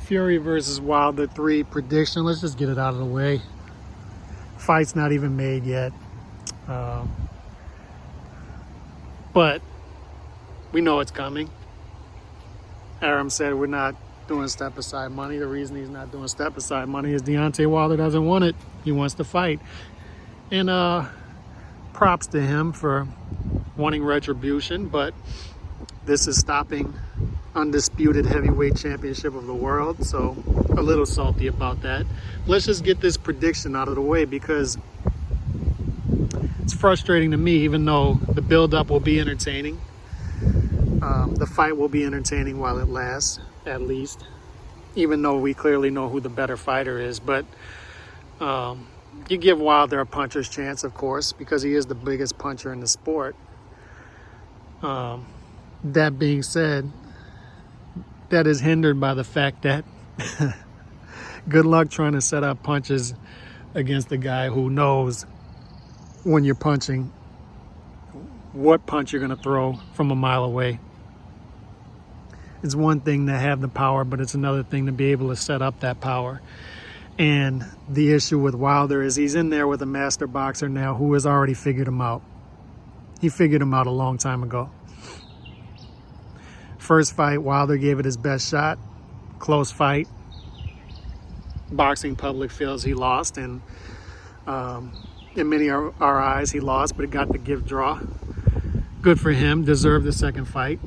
Fury versus Wilder 3 prediction. Let's just get it out of the way. Fight's not even made yet. But we know it's coming. Arum said we're not doing step-aside money. The reason he's not doing step-aside money is Deontay Wilder doesn't want it. He wants to fight. And props to him for wanting retribution, but this is stopping undisputed heavyweight championship of the world, so a little salty about that. Let's just get this prediction out of the way, because it's frustrating to me, even though the build-up will be entertaining. The fight will be entertaining while it lasts, at least, even though we clearly know who the better fighter is. But you give Wilder a puncher's chance, of course, because he is the biggest puncher in the sport. That being said, that is hindered by the fact that good luck trying to set up punches against a guy who knows when you're punching what punch you're going to throw from a mile away. It's one thing to have the power, but it's another thing to be able to set up that power. And the issue with Wilder is he's in there with a master boxer now who has already figured him out. He figured him out a long time ago. First fight, Wilder gave it his best shot. Close fight. Boxing public feels he lost, and in many of our eyes he lost, but it got the give draw. Good for him, deserved the second fight.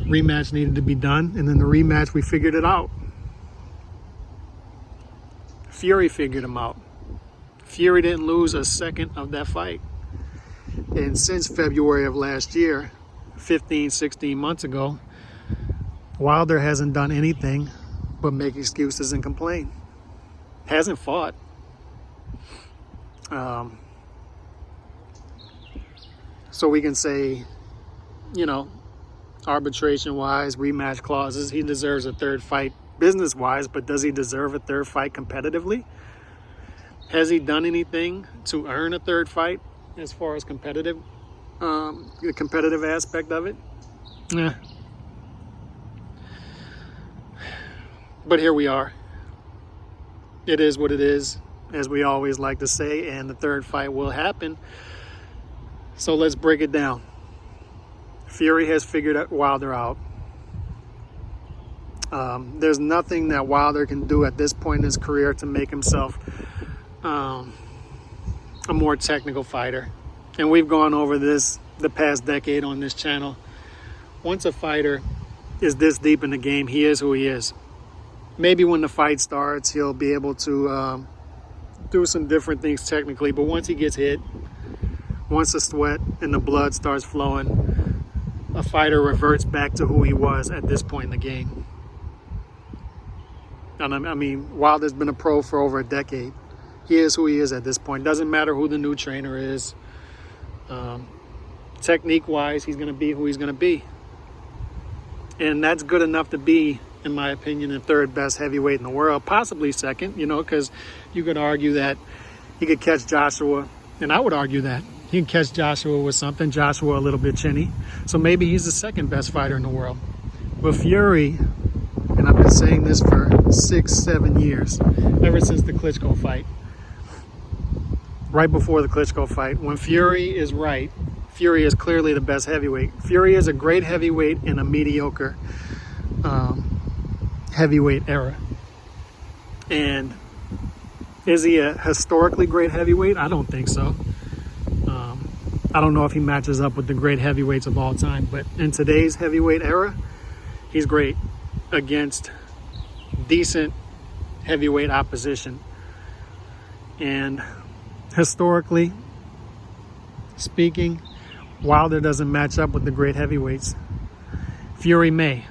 Rematch needed to be done, and then the rematch we figured it out. Fury figured him out. Fury didn't lose a second of that fight. And since February of last year, 15, 16 months ago, Wilder hasn't done anything but make excuses and complain. Hasn't fought. So we can say, you know, arbitration-wise, rematch clauses, he deserves a third fight business-wise, but does he deserve a third fight competitively? Has he done anything to earn a third fight as far as competitive, the competitive aspect of it? Yeah. But here we are. It is what it is, as we always like to say, and the third fight will happen. So let's break it down. Fury has figured Wilder out. There's nothing that Wilder can do at this point in his career to make himself a more technical fighter. And we've gone over this the past decade on this channel. Once a fighter is this deep in the game, he is who he is. Maybe when the fight starts, he'll be able to do some different things technically, but once he gets hit, once the sweat and the blood starts flowing, a fighter reverts back to who he was at this point in the game. And I mean, Wilder's been a pro for over a decade. He is who he is at this point. Doesn't matter who the new trainer is. Technique-wise, he's going to be who he's going to be. And that's good enough to be, in my opinion, the third best heavyweight in the world. Possibly second, you know, because you could argue that he could catch Joshua. And I would argue that. He can catch Joshua with something. Joshua a little bit chinny. So maybe he's the second best fighter in the world. But Fury, and I've been saying this for 6-7 years, ever since the Klitschko fight. Right before the Klitschko fight, when Fury is right, Fury is clearly the best heavyweight. Fury is a great heavyweight in a mediocre heavyweight era. And is he a historically great heavyweight? I don't think so. I don't know if he matches up with the great heavyweights of all time, but in today's heavyweight era, he's great against decent heavyweight opposition. And historically speaking, Wilder doesn't match up with the great heavyweights. Fury may.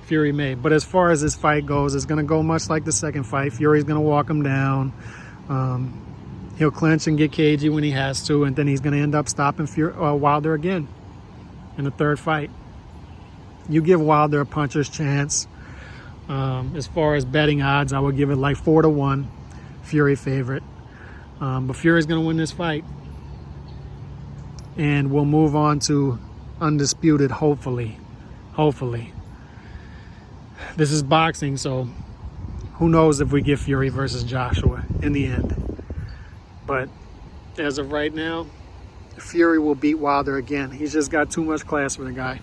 But as far as this fight goes, it's going to go much like the second fight. Fury's going to walk him down. He'll clinch and get cagey when he has to, and then he's going to end up stopping Wilder again in the third fight. You give Wilder a puncher's chance. As far as betting odds, I would give it like 4-1, Fury favorite. But Fury's going to win this fight. And we'll move on to undisputed, hopefully. this is boxing, so who knows if we get Fury versus Joshua in the end. But as of right now, Fury will beat Wilder again. He's just got too much class for the guy.